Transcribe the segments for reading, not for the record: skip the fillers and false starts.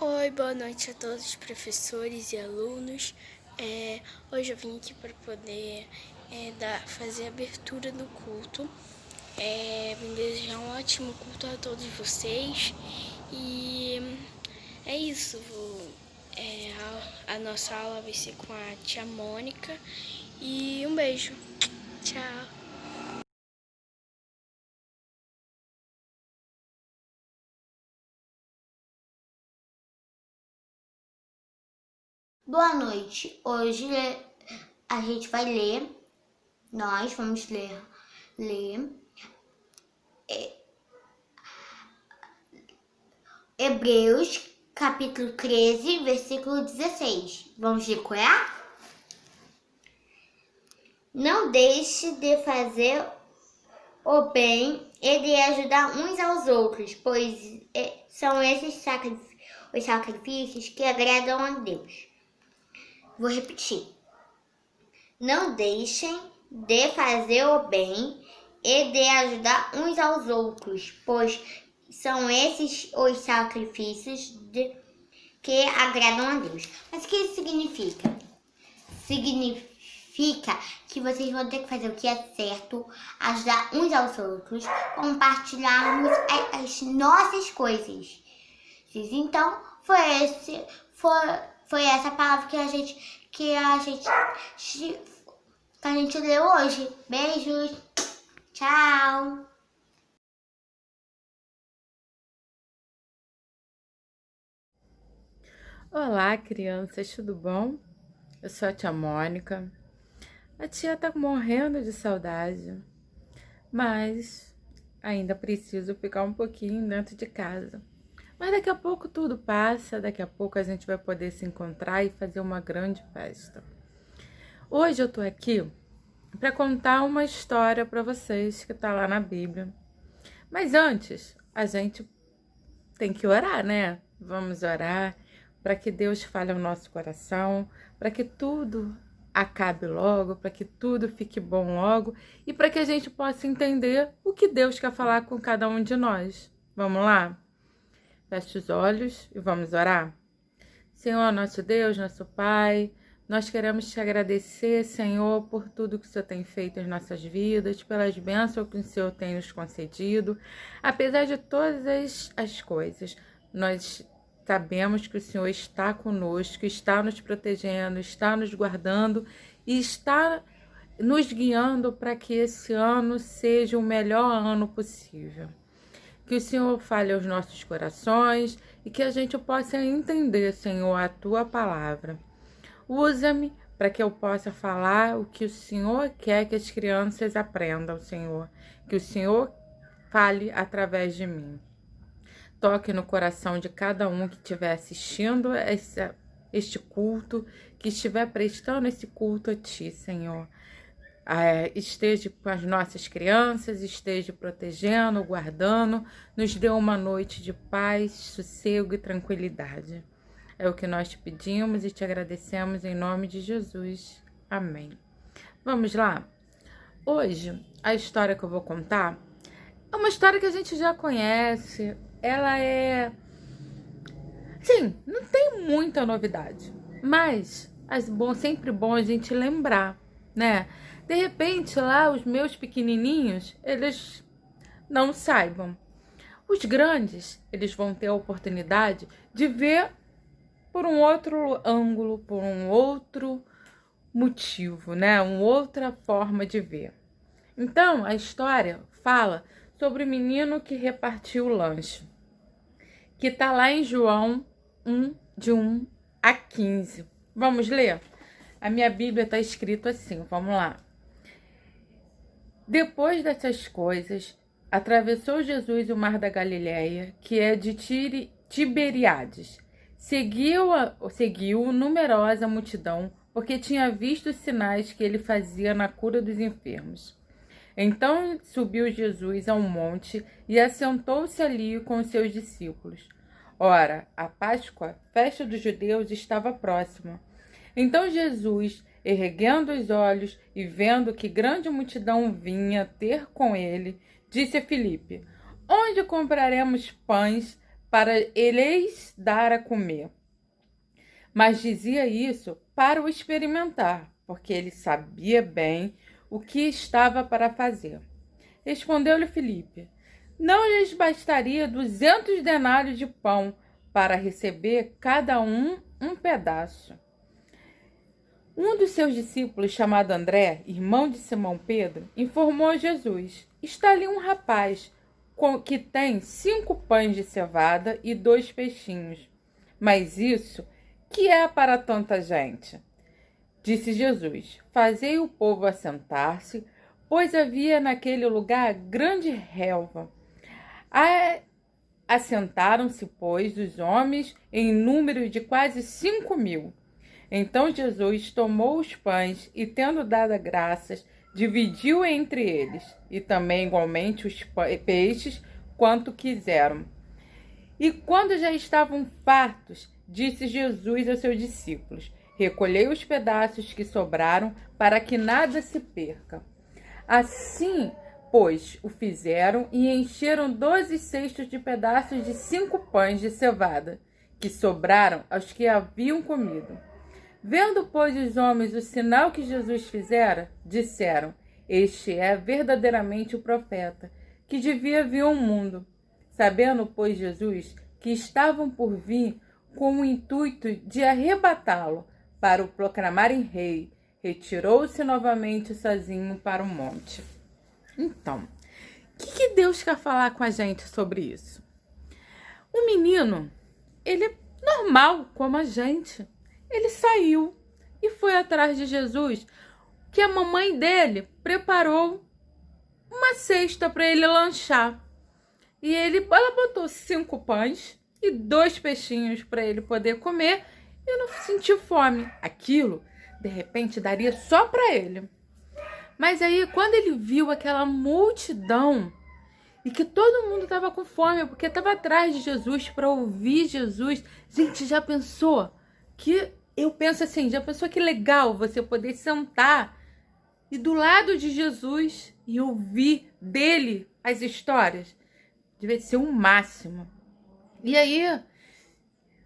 Oi, boa noite a todos os professores e alunos. Hoje eu vim aqui para poder fazer a abertura do culto. Vim desejar um ótimo culto a todos vocês. E é isso. A nossa aula vai ser com a tia Mônica. E um beijo. Tchau. Boa noite. Hoje a gente vai ler, nós vamos ler Hebreus, capítulo 13, versículo 16. Vamos decorar? Não deixe de fazer o bem e de ajudar uns aos outros, pois são esses os sacrifícios que agradam a Deus. Vou repetir. Não deixem de fazer o bem e de ajudar uns aos outros, pois são esses os sacrifícios que agradam a Deus. Mas o que isso significa? Significa que vocês vão ter que fazer o que é certo, ajudar uns aos outros, compartilharmos as nossas coisas. Então, foi essa palavra que a gente leu hoje. Beijos. Tchau. Olá, crianças, tudo bom? Eu sou a tia Mônica. A tia tá morrendo de saudade, mas ainda preciso ficar um pouquinho dentro de casa. Mas daqui a pouco tudo passa, daqui a pouco a gente vai poder se encontrar e fazer uma grande festa. Hoje eu tô aqui para contar uma história para vocês que tá lá na Bíblia. Mas antes, a gente tem que orar, né? Vamos orar para que Deus fale ao nosso coração, para que tudo acabe logo, para que tudo fique bom logo e para que a gente possa entender o que Deus quer falar com cada um de nós. Vamos lá? Feche os olhos e vamos orar. Senhor, nosso Deus, nosso Pai, nós queremos te agradecer, Senhor, por tudo que o Senhor tem feito em nossas vidas, pelas bênçãos que o Senhor tem nos concedido. Apesar de todas as coisas, nós sabemos que o Senhor está conosco, está nos protegendo, está nos guardando e está nos guiando para que esse ano seja o melhor ano possível. Que o Senhor fale aos nossos corações e que a gente possa entender, Senhor, a Tua palavra. Usa-me para que eu possa falar o que o Senhor quer que as crianças aprendam, Senhor. Que o Senhor fale através de mim. Toque no coração de cada um que estiver assistindo este culto, que estiver prestando esse culto a Ti, Senhor. Esteja com as nossas crianças, esteja protegendo, guardando, nos dê uma noite de paz, sossego e tranquilidade. É o que nós te pedimos e te agradecemos em nome de Jesus. Amém. Vamos lá? Hoje, a história que eu vou contar é uma história que a gente já conhece. Ela sim, não tem muita novidade, mas sempre bom a gente lembrar, né? De repente, lá, os meus pequenininhos, eles não saibam. Os grandes, eles vão ter a oportunidade de ver por um outro ângulo, por um outro motivo, né? Uma outra forma de ver. Então, a história fala sobre o menino que repartiu o lanche, que está lá em João 1, de 1 a 15. Vamos ler? A minha Bíblia está escrito assim, vamos lá. Depois dessas coisas, atravessou Jesus o mar da Galileia, que é de Tiberíades. Seguiu numerosa multidão, porque tinha visto os sinais que ele fazia na cura dos enfermos. Então subiu Jesus a um monte e assentou-se ali com os seus discípulos. Ora, a Páscoa, festa dos judeus, estava próxima. Então Jesus, erguendo os olhos e vendo que grande multidão vinha ter com ele, disse a Filipe: Onde compraremos pães para lhes dar a comer. Mas dizia isso para o experimentar, porque ele sabia bem o que estava para fazer. Respondeu-lhe Filipe: não lhes bastaria 200 denários de pão para receber cada um pedaço. Um dos seus discípulos, chamado André, irmão de Simão Pedro, informou a Jesus: está ali um rapaz que tem 5 pães de cevada e 2 peixinhos. Mas isso que é para tanta gente? Disse Jesus: fazei o povo assentar-se, pois havia naquele lugar grande relva. Assentaram-se, pois, os homens em número de quase 5.000. Então Jesus tomou os pães e, tendo dado graças, dividiu entre eles, e também igualmente os peixes, quanto quiseram. E quando já estavam fartos, disse Jesus aos seus discípulos: recolhei os pedaços que sobraram, para que nada se perca. Assim, pois, o fizeram e encheram 12 cestos de pedaços de 5 pães de cevada, que sobraram aos que haviam comido. Vendo, pois, os homens o sinal que Jesus fizera, disseram: este é verdadeiramente o profeta, que devia vir ao mundo. Sabendo, pois, Jesus que estavam por vir com o intuito de arrebatá-lo para o proclamarem rei, retirou-se novamente sozinho para o monte. Então, o que Deus quer falar com a gente sobre isso? O menino, ele é normal como a gente. Ele saiu e foi atrás de Jesus, que a mamãe dele preparou uma cesta para ele lanchar. E ela botou 5 pães e 2 peixinhos para ele poder comer e não sentir fome. Aquilo, de repente, daria só para ele. Mas aí, quando ele viu aquela multidão e que todo mundo estava com fome, porque estava atrás de Jesus para ouvir Jesus, gente, já pensou que... Eu penso assim, já pensou que legal você poder sentar e do lado de Jesus e ouvir dele as histórias? Deve ser um máximo. E aí,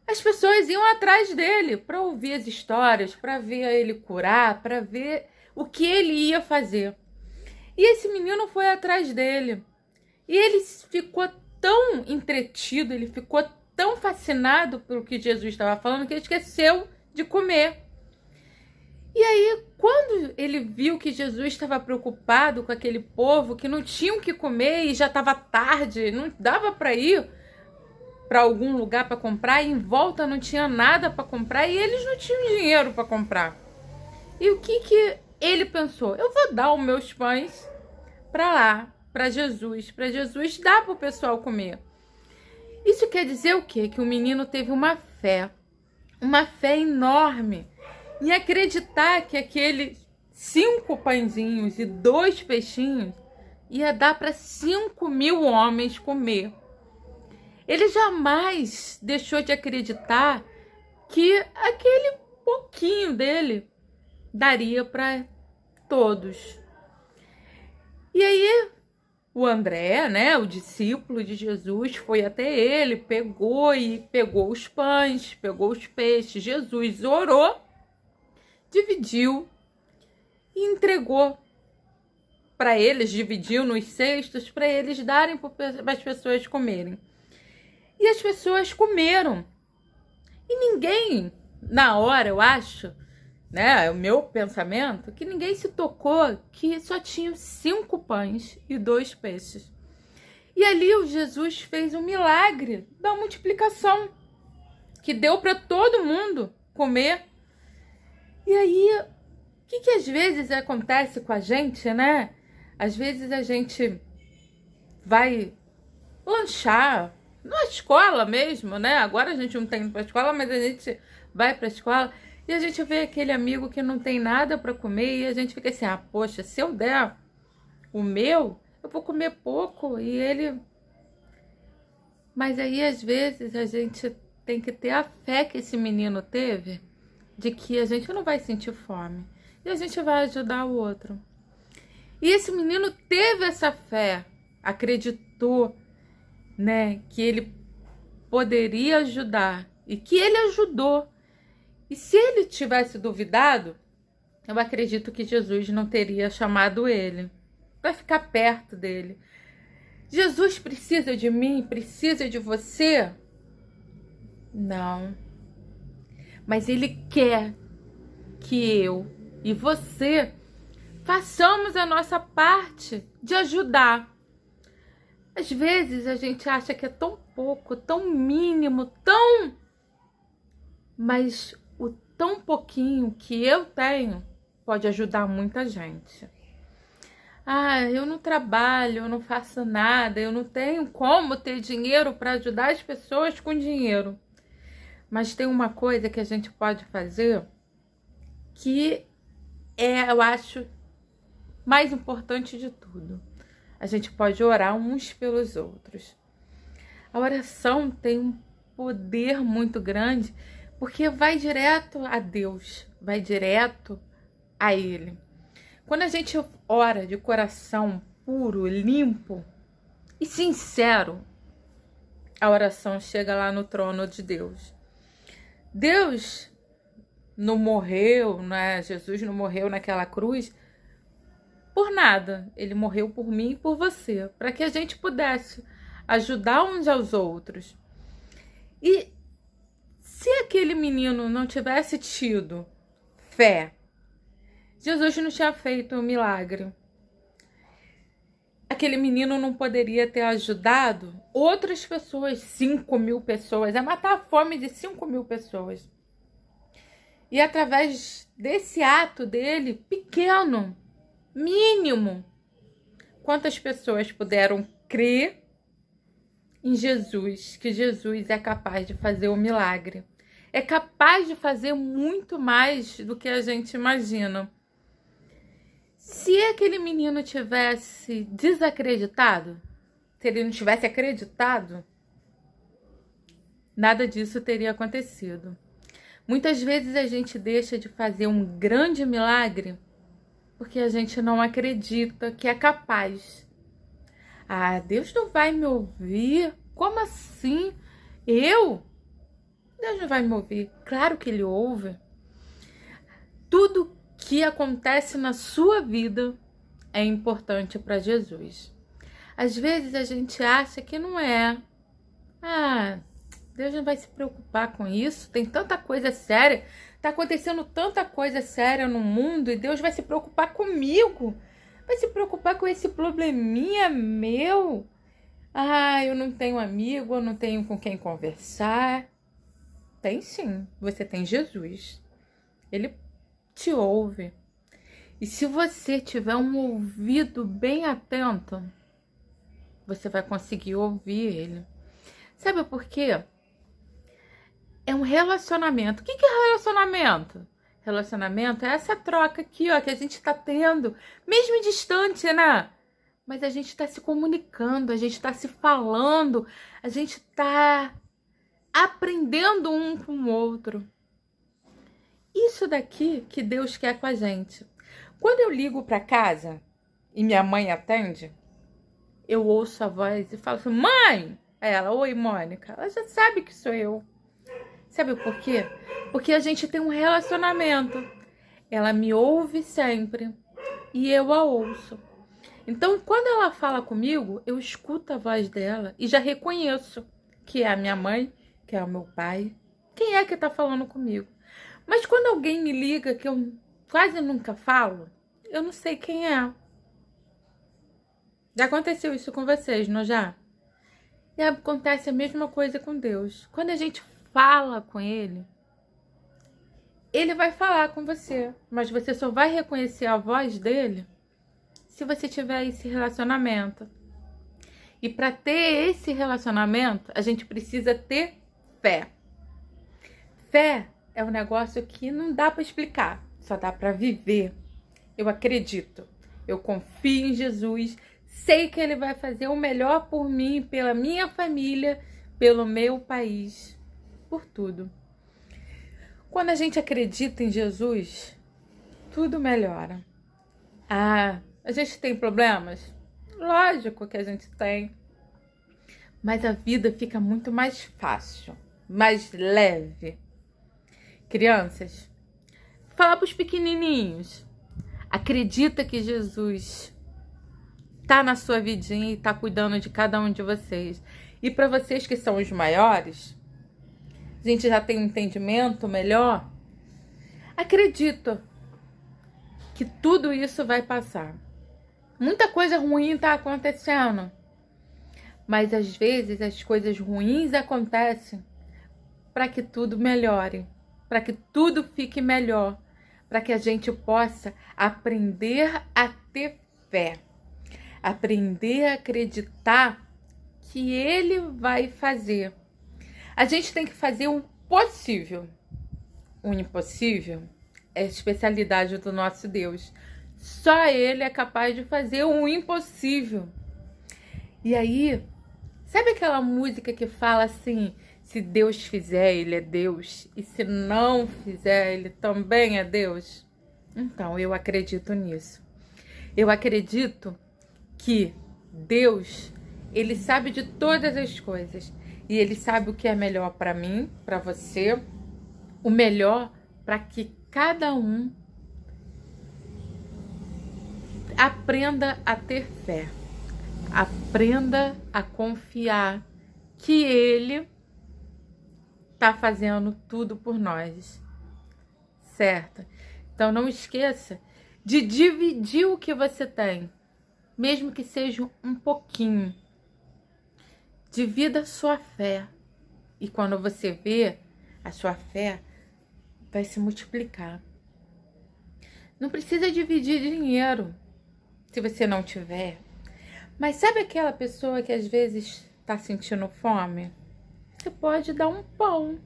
as pessoas iam atrás dele para ouvir as histórias, para ver ele curar, para ver o que ele ia fazer. E esse menino foi atrás dele. E ele ficou tão entretido, ele ficou tão fascinado pelo que Jesus estava falando, que ele esqueceu de comer. E aí, quando ele viu que Jesus estava preocupado com aquele povo que não tinham o que comer e já estava tarde, não dava para ir para algum lugar para comprar, e em volta não tinha nada para comprar e eles não tinham dinheiro para comprar. E o que ele pensou? Eu vou dar os meus pães para lá, para Jesus dar para o pessoal comer. Isso quer dizer o quê? Que o menino teve uma fé enorme em acreditar que aqueles 5 pãezinhos e 2 peixinhos ia dar para 5.000 homens comer. Ele jamais deixou de acreditar que aquele pouquinho dele daria para todos. E aí o André, né, o discípulo de Jesus, foi até ele, pegou os pães, pegou os peixes. Jesus orou, dividiu e entregou para eles, dividiu nos cestos para eles darem para as pessoas comerem. E as pessoas comeram. E ninguém, na hora, eu acho, né, o meu pensamento, que ninguém se tocou que só tinha 5 pães e 2 peixes. E ali o Jesus fez um milagre da multiplicação, que deu para todo mundo comer. E aí, o que às vezes acontece com a gente, né? Às vezes a gente vai lanchar na escola mesmo, né? Agora a gente não tem para a escola, mas a gente vai para a escola e a gente vê aquele amigo que não tem nada para comer e a gente fica assim, poxa, se eu der o meu, eu vou comer pouco e ele... Mas aí, às vezes, a gente tem que ter a fé que esse menino teve, de que a gente não vai sentir fome e a gente vai ajudar o outro. E esse menino teve essa fé, acreditou, né, que ele poderia ajudar e que ele ajudou. E se ele tivesse duvidado, eu acredito que Jesus não teria chamado ele para ficar perto dele. Jesus precisa de mim, precisa de você? Não. Mas ele quer que eu e você façamos a nossa parte de ajudar. Às vezes a gente acha que é tão pouco, tão mínimo, tão... Mas o tão pouquinho que eu tenho pode ajudar muita gente. Ah, eu não trabalho, eu não faço nada, eu não tenho como ter dinheiro para ajudar as pessoas com dinheiro. Mas tem uma coisa que a gente pode fazer que eu acho, mais importante de tudo. A gente pode orar uns pelos outros. A oração tem um poder muito grande, porque vai direto a Deus, vai direto a Ele. Quando a gente ora de coração puro, limpo e sincero, a oração chega lá no trono de Deus. Deus não morreu, né? Jesus não morreu naquela cruz por nada. Ele morreu por mim e por você, para que a gente pudesse ajudar uns aos outros. E se aquele menino não tivesse tido fé, Jesus não tinha feito um milagre. Aquele menino não poderia ter ajudado outras pessoas, 5.000 pessoas, a matar a fome de 5.000 pessoas. E através desse ato dele, pequeno, mínimo, quantas pessoas puderam crer em Jesus, que Jesus é capaz de fazer um milagre. É capaz de fazer muito mais do que a gente imagina. Se aquele menino tivesse desacreditado, se ele não tivesse acreditado, nada disso teria acontecido. Muitas vezes a gente deixa de fazer um grande milagre porque a gente não acredita que é capaz. Ah, Deus não vai me ouvir? Como assim? Eu? Deus não vai me ouvir. Claro que Ele ouve. Tudo que acontece na sua vida é importante para Jesus. Às vezes a gente acha que não é. Ah, Deus não vai se preocupar com isso. Tem tanta coisa séria. Tá acontecendo tanta coisa séria no mundo e Deus vai se preocupar comigo. Vai se preocupar com esse probleminha meu. Ah, eu não tenho amigo, eu não tenho com quem conversar. Tem sim, você tem Jesus. Ele te ouve. E se você tiver um ouvido bem atento, você vai conseguir ouvir ele. Sabe por quê? É um relacionamento. O que é relacionamento? Relacionamento é essa troca aqui, ó, que a gente tá tendo, mesmo distante, né? Mas a gente tá se comunicando, a gente tá se falando, a gente tá aprendendo um com o outro. Isso daqui que Deus quer com a gente. Quando eu ligo para casa e minha mãe atende, eu ouço a voz e falo assim, mãe! Aí ela, oi, Mônica. Ela já sabe que sou eu. Sabe por quê? Porque a gente tem um relacionamento. Ela me ouve sempre e eu a ouço. Então, quando ela fala comigo, eu escuto a voz dela e já reconheço que é a minha mãe, que é o meu pai. Quem é que tá falando comigo? Mas quando alguém me liga, que eu quase nunca falo, eu não sei quem é. Já aconteceu isso com vocês, não já? E acontece a mesma coisa com Deus. Quando a gente fala com Ele, Ele vai falar com você. Mas você só vai reconhecer a voz dele se você tiver esse relacionamento. E para ter esse relacionamento, a gente precisa ter fé. Fé é um negócio que não dá para explicar, só dá para viver. Eu acredito, eu confio em Jesus, sei que Ele vai fazer o melhor por mim, pela minha família, pelo meu país, por tudo. Quando a gente acredita em Jesus, tudo melhora. Ah, a gente tem problemas? Lógico que a gente tem. mas a vida fica muito mais fácil, mais leve. Crianças, fala para os pequenininhos, acredita que Jesus tá na sua vidinha e tá cuidando de cada um de vocês. E para vocês que são os maiores, a gente já tem um entendimento melhor, acredita que tudo isso vai passar. Muita coisa ruim tá acontecendo, mas às vezes as coisas ruins acontecem para que tudo melhore, para que tudo fique melhor, para que a gente possa aprender a ter fé, aprender a acreditar que Ele vai fazer. A gente tem que fazer o possível. O impossível é a especialidade do nosso Deus. Só Ele é capaz de fazer o impossível. E aí, sabe aquela música que fala assim: se Deus fizer, Ele é Deus, e se não fizer, Ele também é Deus? Então, eu acredito nisso. Eu acredito que Deus, Ele sabe de todas as coisas. E Ele sabe o que é melhor para mim, para você, o melhor para que cada um aprenda a ter fé. Aprenda a confiar que Ele está fazendo tudo por nós, certo? Então não esqueça de dividir o que você tem, mesmo que seja um pouquinho. Divida a sua fé. E quando você vê, a sua fé vai se multiplicar. Não precisa dividir dinheiro, se você não tiver. Mas sabe aquela pessoa que às vezes está sentindo fome? Você pode dar um pão.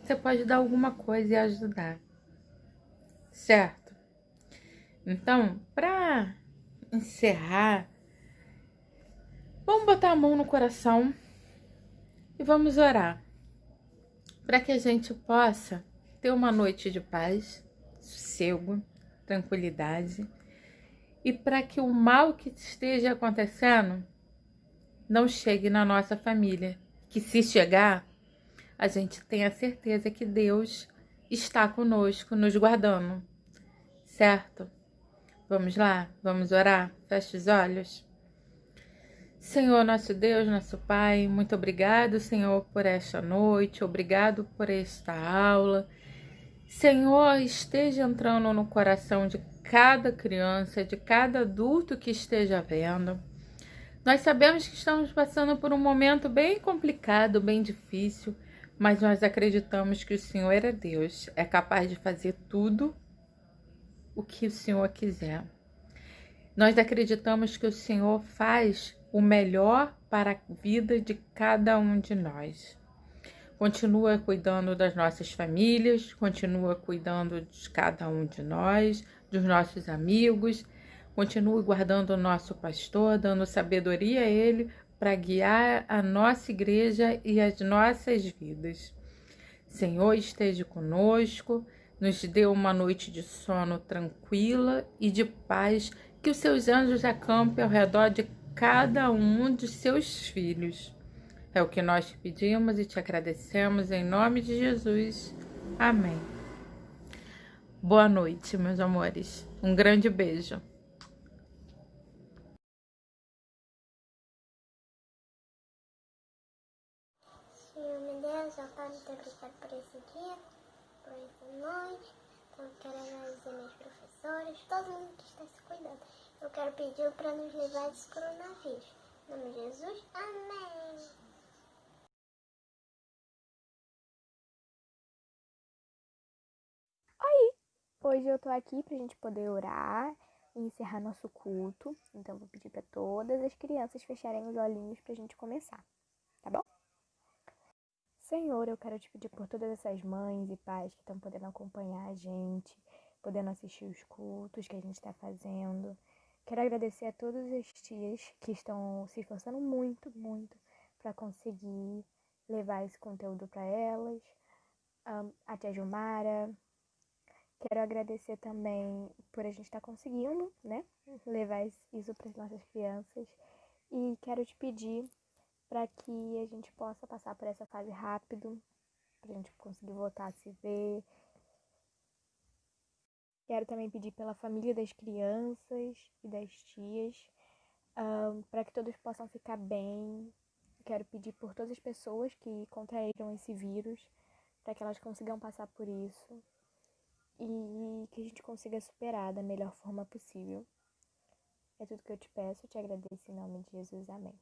Você pode dar alguma coisa e ajudar. Certo? Então, para encerrar, vamos botar a mão no coração e vamos orar. Para que a gente possa ter uma noite de paz, sossego, tranquilidade. E para que o mal que esteja acontecendo não chegue na nossa família. Que se chegar, a gente tenha certeza que Deus está conosco, nos guardando. Certo? Vamos lá? Vamos orar? Feche os olhos. Senhor, nosso Deus, nosso Pai, muito obrigado, Senhor, por esta noite. Obrigado por esta aula. Senhor, esteja entrando no coração de cada criança, de cada adulto que esteja vendo. Nós sabemos que estamos passando por um momento bem complicado, bem difícil, mas nós acreditamos que o Senhor é Deus, é capaz de fazer tudo o que o Senhor quiser. Nós acreditamos que o Senhor faz o melhor para a vida de cada um de nós. Continua cuidando das nossas famílias, continua cuidando de cada um de nós, dos nossos amigos, continue guardando o nosso pastor, dando sabedoria a ele para guiar a nossa igreja e as nossas vidas. Senhor, esteja conosco, nos dê uma noite de sono tranquila e de paz, que os seus anjos acampem ao redor de cada um de seus filhos. É o que nós te pedimos e te agradecemos em nome de Jesus. Amém. Boa noite, meus amores. Um grande beijo. Senhor meu Deus, ó Pai, muito obrigado por esse dia, por essa noite. Então, eu quero agradecer meus professores, todo mundo que está se cuidando. Eu quero pedir para nos livrar desse coronavírus. Em nome de Jesus, amém. Hoje eu tô aqui pra gente poder orar e encerrar nosso culto. Então, vou pedir pra todas as crianças fecharem os olhinhos pra gente começar, tá bom? Senhor, eu quero te pedir por todas essas mães e pais que estão podendo acompanhar a gente, podendo assistir os cultos que a gente tá fazendo. Quero agradecer a todas as tias que estão se esforçando muito, muito pra conseguir levar esse conteúdo pra elas. A tia Gilmara. Quero agradecer também por a gente estar conseguindo, né, levar isso para as nossas crianças. E quero te pedir para que a gente possa passar por essa fase rápido, para a gente conseguir voltar a se ver. Quero também pedir pela família das crianças e das tias, para que todos possam ficar bem. Quero pedir por todas as pessoas que contraíram esse vírus, para que elas consigam passar por isso e que a gente consiga superar da melhor forma possível. É tudo que eu te peço, eu te agradeço em nome de Jesus. Amém.